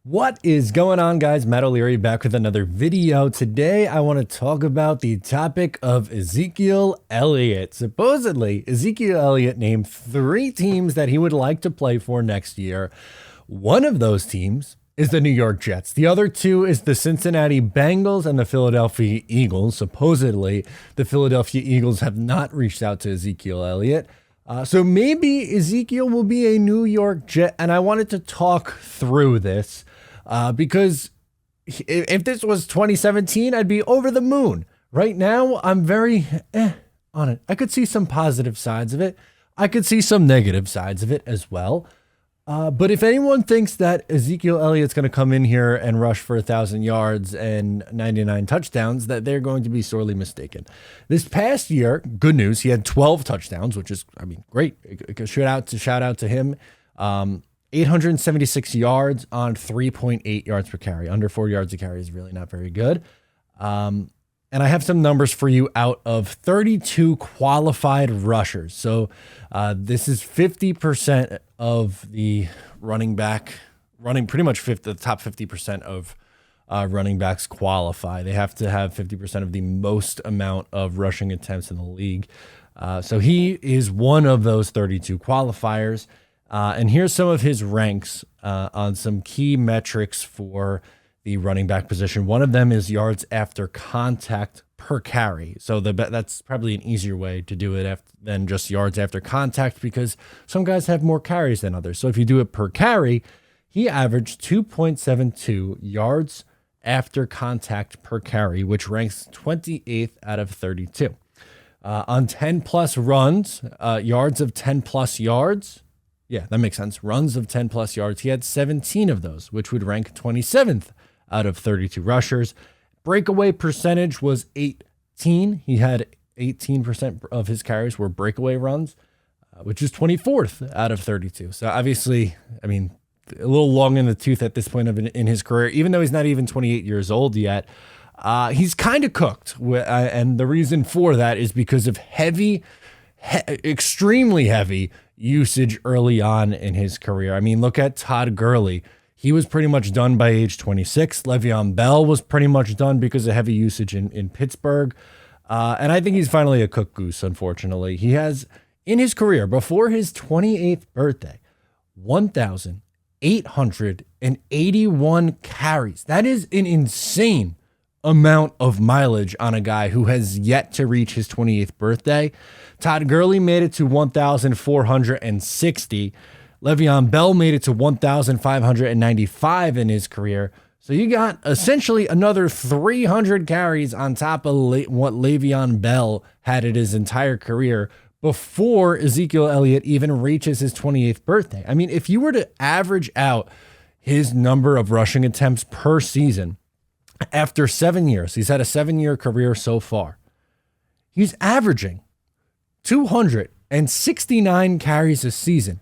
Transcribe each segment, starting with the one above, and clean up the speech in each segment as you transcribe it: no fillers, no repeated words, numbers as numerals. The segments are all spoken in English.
What is going on, guys? Matt O'Leary back with another video. Today, I want to talk about the topic of Ezekiel Elliott. Supposedly, Ezekiel Elliott named 3 teams that he would like to play for next year. One of those teams is the New York Jets. The other 2 is the Cincinnati Bengals and the Philadelphia Eagles. Supposedly, the Philadelphia Eagles have not reached out to Ezekiel Elliott. So maybe Ezekiel will be a New York Jet, and I wanted to talk through this because if this was 2017, I'd be over the moon. Right now, I'm very on it. I could see some positive sides of it. I could see some negative sides of it as well. But if anyone thinks that Ezekiel Elliott's going to come in here and rush for 1,000 yards and 99 touchdowns, that they're going to be sorely mistaken. This past year, good news, he had 12 touchdowns, which is, great. Shout out to him. 876 yards on 3.8 yards per carry. Under 4 yards a carry is really not very good. And I have some numbers for you out of 32 qualified rushers. So this is 50% of the running back, pretty much the top 50% of running backs qualify. They have to have 50% of the most amount of rushing attempts in the league. So he is one of those 32 qualifiers. And here's some of his ranks on some key metrics for the running back position. One of them is yards after contact per carry. So that's probably an easier way to do it than just yards after contact, because some guys have more carries than others. So if you do it per carry, he averaged 2.72 yards after contact per carry, which ranks 28th out of 32. On 10 plus runs, yards of 10 plus yards. Yeah, that makes sense. Runs of 10 plus yards. He had 17 of those, which would rank 27th out of 32 rushers. Breakaway percentage was 18. He had 18% of his carries were breakaway runs, which is 24th out of 32. So obviously, a little long in the tooth at this point in his career, even though he's not even 28 years old yet. He's kind of cooked. And the reason for that is because of extremely heavy usage early on in his career. Look at Todd Gurley. He was pretty much done by age 26. Le'Veon Bell was pretty much done because of heavy usage in Pittsburgh. And I think he's finally a cooked goose, unfortunately. He has, in his career, before his 28th birthday, 1,881 carries. That is an insane amount of mileage on a guy who has yet to reach his 28th birthday. Todd Gurley made it to 1,460. Le'Veon Bell made it to 1,595 in his career. So you got essentially another 300 carries on top of what Le'Veon Bell had in his entire career before Ezekiel Elliott even reaches his 28th birthday. If you were to average out his number of rushing attempts per season after 7 years, he's had a 7-year career so far, he's averaging 269 carries a season.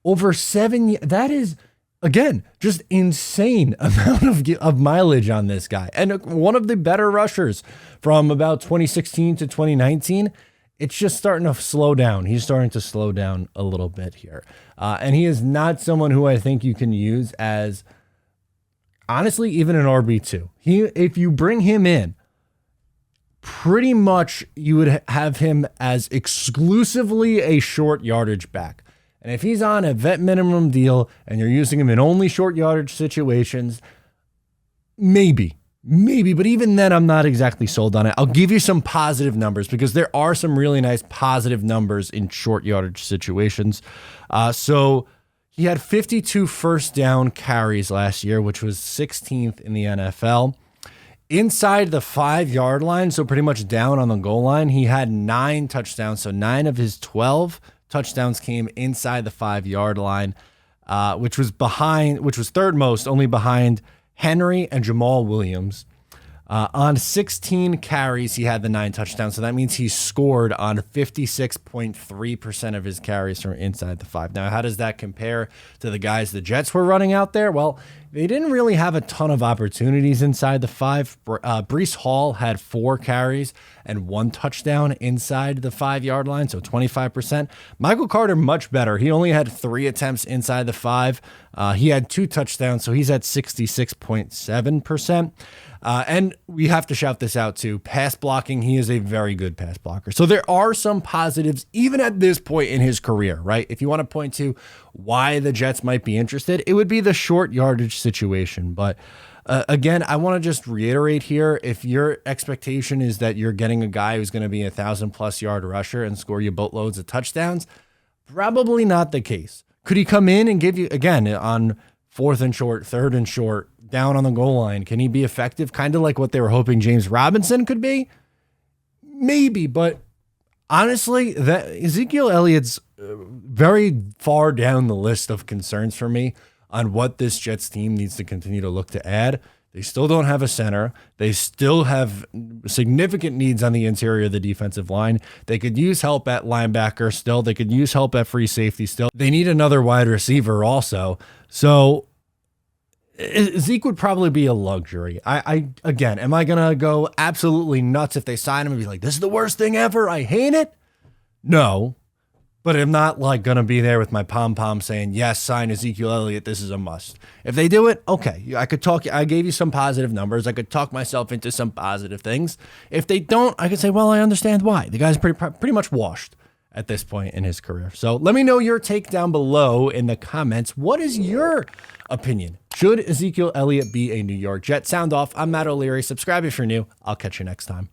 Over 7 years, that is, again, just insane amount of mileage on this guy. And one of the better rushers from about 2016 to 2019, it's just starting to slow down. He's starting to slow down a little bit here. And he is not someone who I think you can use as, honestly, even an RB2. If you bring him in, pretty much you would have him as exclusively a short yardage back. And if he's on a vet minimum deal and you're using him in only short yardage situations, maybe, but even then I'm not exactly sold on it. I'll give you some positive numbers because there are some really nice positive numbers in short yardage situations. So he had 52 first down carries last year, which was 16th in the NFL. Inside the 5-yard line, so pretty much down on the goal line, he had 9 touchdowns. So 9 of his 12 touchdowns came inside the 5-yard line, which was third most, only behind Henry and Jamal Williams. On 16 carries, he had the 9 touchdowns. So that means he scored on 56.3% of his carries from inside the 5. Now, how does that compare to the guys the Jets were running out there? Well, They didn't really have a ton of opportunities inside the 5. Breece Hall had 4 carries and 1 touchdown inside the 5-yard line, so 25%. Michael Carter, much better. He only had 3 attempts inside the 5. He had 2 touchdowns, so he's at 66.7%. And we have to shout this out too. Pass blocking, he is a very good pass blocker. So there are some positives even at this point in his career, right? If you want to point to why the Jets might be interested, it would be the short yardage situation. But again, I want to just reiterate here, if your expectation is that you're getting a guy who's going to be a 1,000+ yard rusher and score you boatloads of touchdowns, probably not the case. Could he come in and give you, again, on 4th and short, 3rd and short, down on the goal line, can he be effective? Kind of like what they were hoping James Robinson could be? Maybe, but honestly, that Ezekiel Elliott's very far down the list of concerns for me on what this Jets team needs to continue to look to add. They still don't have a center. They still have significant needs on the interior of the defensive line. They could use help at linebacker still. They could use help at free safety still. They need another wide receiver also. So Zeke would probably be a luxury. Again, am I going to go absolutely nuts if they sign him and be like, this is the worst thing ever, I hate it? No, but I'm not like going to be there with my pom-pom saying, yes, sign Ezekiel Elliott, this is a must. If they do it, okay, I gave you some positive numbers. I could talk myself into some positive things. If they don't, I could say, well, I understand why. The guy's pretty much washed at this point in his career. So let me know your take down below in the comments. What is your opinion? Should Ezekiel Elliott be a New York Jet? Sound off. I'm Matt O'Leary. Subscribe if you're new. I'll catch you next time.